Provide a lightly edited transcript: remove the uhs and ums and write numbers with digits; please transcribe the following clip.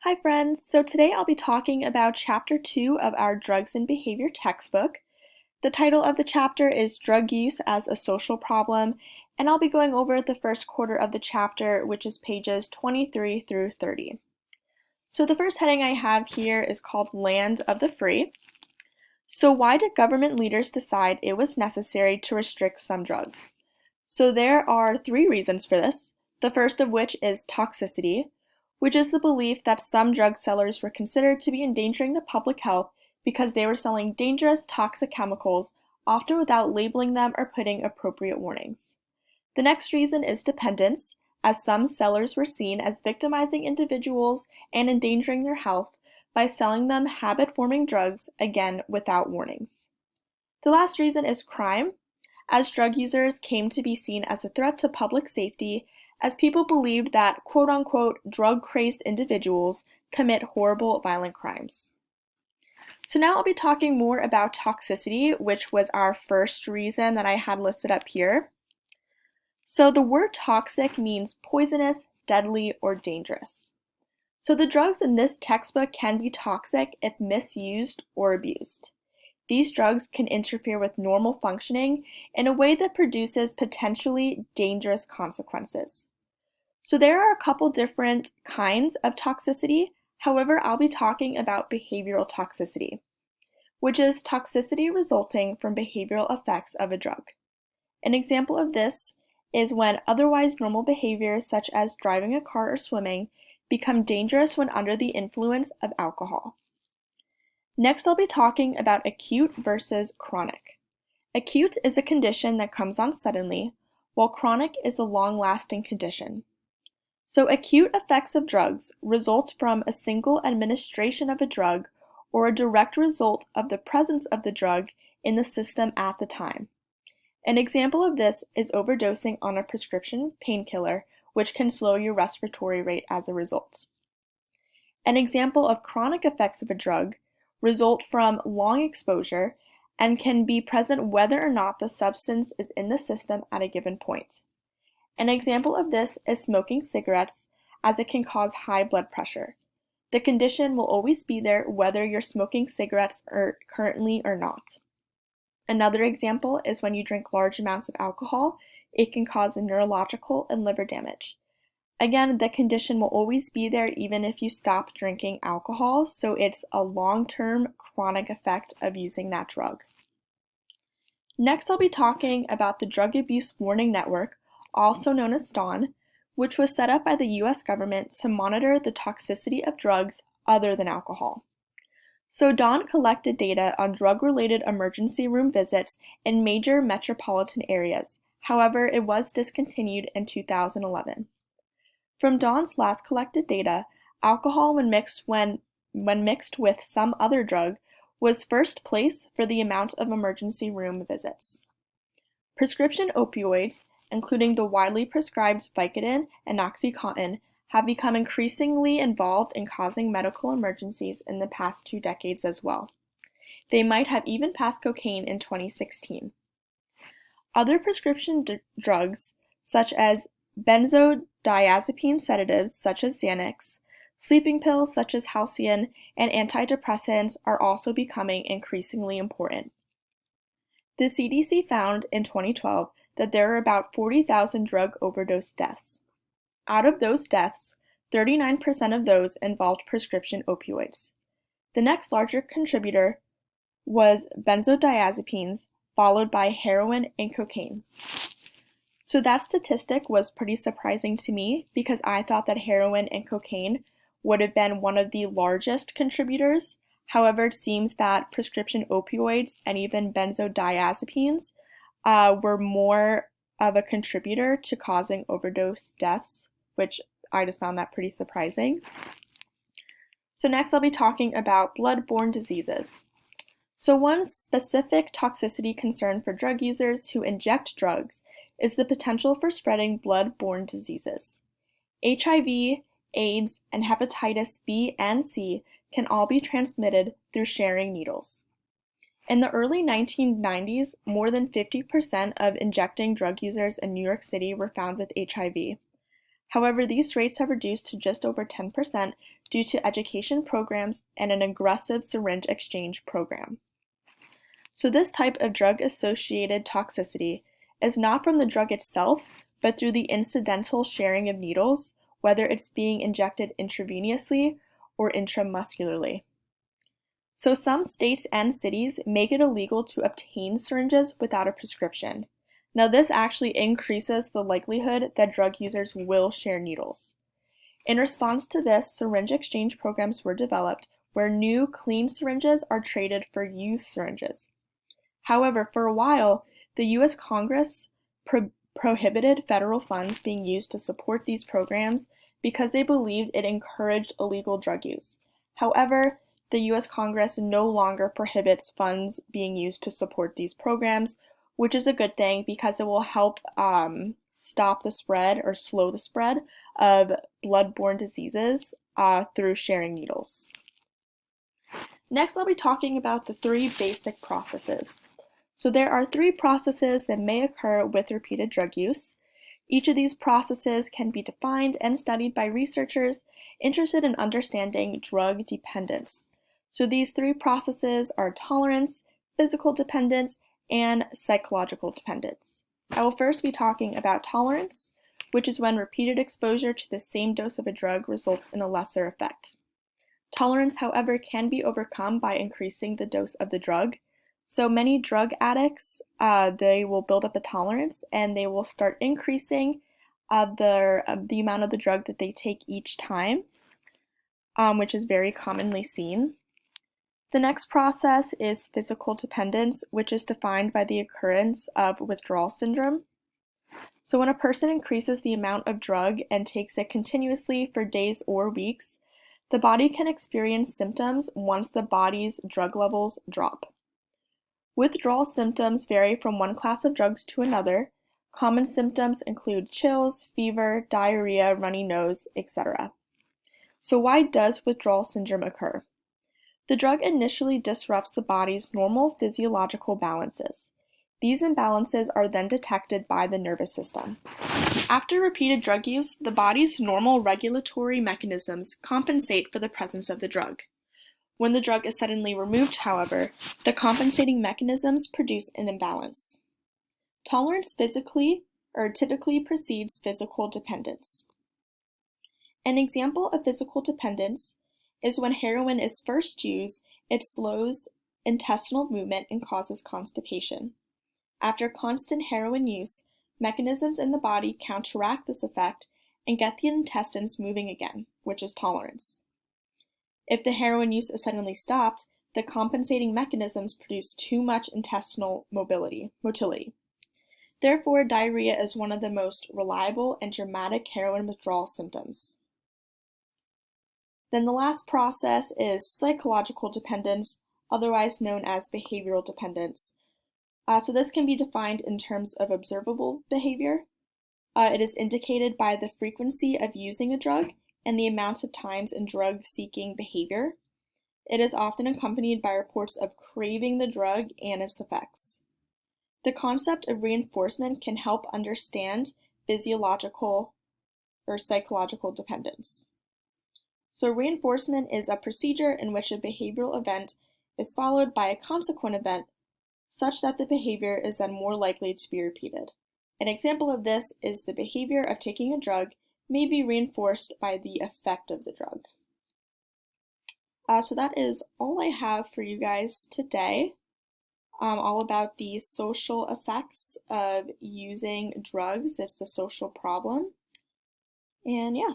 Hi friends, so today I'll be talking about Chapter 2 of our Drugs and Behavior textbook. The title of the chapter is Drug Use as a Social Problem, and I'll be going over the first quarter of the chapter, which is pages 23 through 30. So the first heading I have here is called Land of the Free. So why did government leaders decide it was necessary to restrict some drugs? So there are three reasons for this, the first of which is toxicity, which is the belief that some drug sellers were considered to be endangering the public health because they were selling dangerous toxic chemicals, often without labeling them or putting appropriate warnings. The next reason is dependence, as some sellers were seen as victimizing individuals and endangering their health by selling them habit-forming drugs, again without warnings. The last reason is crime, as drug users came to be seen as a threat to public safety, as people believed that quote-unquote drug-crazed individuals commit horrible violent crimes. So now I'll be talking more about toxicity, which was our first reason that I had listed up here. So the word toxic means poisonous, deadly, or dangerous. So the drugs in this textbook can be toxic if misused or abused. These drugs can interfere with normal functioning in a way that produces potentially dangerous consequences. So there are a couple different kinds of toxicity. However, I'll be talking about behavioral toxicity, which is toxicity resulting from behavioral effects of a drug. An example of this is when otherwise normal behaviors such as driving a car or swimming become dangerous when under the influence of alcohol. Next, I'll be talking about acute versus chronic. Acute is a condition that comes on suddenly, while chronic is a long-lasting condition. So acute effects of drugs result from a single administration of a drug or a direct result of the presence of the drug in the system at the time. An example of this is overdosing on a prescription painkiller, which can slow your respiratory rate as a result. An example of chronic effects of a drug result from long exposure and can be present whether or not the substance is in the system at a given point. An example of this is smoking cigarettes, as it can cause high blood pressure. The condition will always be there whether you're smoking cigarettes currently or not. Another example is when you drink large amounts of alcohol, it can cause neurological and liver damage. Again, the condition will always be there even if you stop drinking alcohol, so it's a long-term chronic effect of using that drug. Next, I'll be talking about the Drug Abuse Warning Network, also known as DAWN, which was set up by the US government to monitor the toxicity of drugs other than alcohol. So DAWN collected data on drug-related emergency room visits in major metropolitan areas. However, it was discontinued in 2011. From DAWN's last collected data, alcohol when mixed with some other drug was first place for the amount of emergency room visits. Prescription opioids, including the widely prescribed Vicodin and OxyContin, have become increasingly involved in causing medical emergencies in the past 2 decades as well. They might have even passed cocaine in 2016. Other prescription drugs, such as benzodiazepine sedatives such as Xanax, sleeping pills such as Halcion, and antidepressants are also becoming increasingly important. The CDC found in 2012 that there are about 40,000 drug overdose deaths. Out of those deaths, 39% of those involved prescription opioids. The next larger contributor was benzodiazepines, followed by heroin and cocaine. So that statistic was pretty surprising to me because I thought that heroin and cocaine would have been one of the largest contributors. However, it seems that prescription opioids and even benzodiazepines were more of a contributor to causing overdose deaths, which I just found that pretty surprising. So next I'll be talking about blood-borne diseases. So one specific toxicity concern for drug users who inject drugs is the potential for spreading blood-borne diseases. HIV, AIDS, and hepatitis B and C can all be transmitted through sharing needles. In the early 1990s, more than 50% of injecting drug users in New York City were found with HIV. However, these rates have reduced to just over 10% due to education programs and an aggressive syringe exchange program. So this type of drug-associated toxicity is not from the drug itself, but through the incidental sharing of needles, whether it's being injected intravenously or intramuscularly. So some states and cities make it illegal to obtain syringes without a prescription. Now this actually increases the likelihood that drug users will share needles. In response to this, syringe exchange programs were developed where new clean syringes are traded for used syringes. However, for a while, the U.S. Congress prohibited federal funds being used to support these programs because they believed it encouraged illegal drug use. However, the U.S. Congress no longer prohibits funds being used to support these programs, which is a good thing because it will help stop the spread or slow the spread of blood-borne diseases through sharing needles. Next, I'll be talking about the 3 basic processes. So there are 3 processes that may occur with repeated drug use. Each of these processes can be defined and studied by researchers interested in understanding drug dependence. So these 3 processes are tolerance, physical dependence, and psychological dependence. I will first be talking about tolerance, which is when repeated exposure to the same dose of a drug results in a lesser effect. Tolerance, however, can be overcome by increasing the dose of the drug. So many drug addicts, they will build up a tolerance and they will start increasing the amount of the drug that they take each time, which is very commonly seen. The next process is physical dependence, which is defined by the occurrence of withdrawal syndrome. So when a person increases the amount of drug and takes it continuously for days or weeks, the body can experience symptoms once the body's drug levels drop. Withdrawal symptoms vary from one class of drugs to another. Common symptoms include chills, fever, diarrhea, runny nose, etc. So why does withdrawal syndrome occur? The drug initially disrupts the body's normal physiological balances. These imbalances are then detected by the nervous system. After repeated drug use, the body's normal regulatory mechanisms compensate for the presence of the drug. When the drug is suddenly removed, however, the compensating mechanisms produce an imbalance. Tolerance typically precedes physical dependence. An example of physical dependence is when heroin is first used, it slows intestinal movement and causes constipation. After constant heroin use, mechanisms in the body counteract this effect and get the intestines moving again, which is tolerance. If the heroin use is suddenly stopped, the compensating mechanisms produce too much intestinal motility. Therefore, diarrhea is one of the most reliable and dramatic heroin withdrawal symptoms. Then the last process is psychological dependence, otherwise known as behavioral dependence. So this can be defined in terms of observable behavior. It is indicated by the frequency of using a drug and the amount of times in drug-seeking behavior. It is often accompanied by reports of craving the drug and its effects. The concept of reinforcement can help understand physiological or psychological dependence. So reinforcement is a procedure in which a behavioral event is followed by a consequent event such that the behavior is then more likely to be repeated. An example of this is the behavior of taking a drug may be reinforced by the effect of the drug. So that is all I have for you guys today, all about the social effects of using drugs. It's a social problem. And yeah.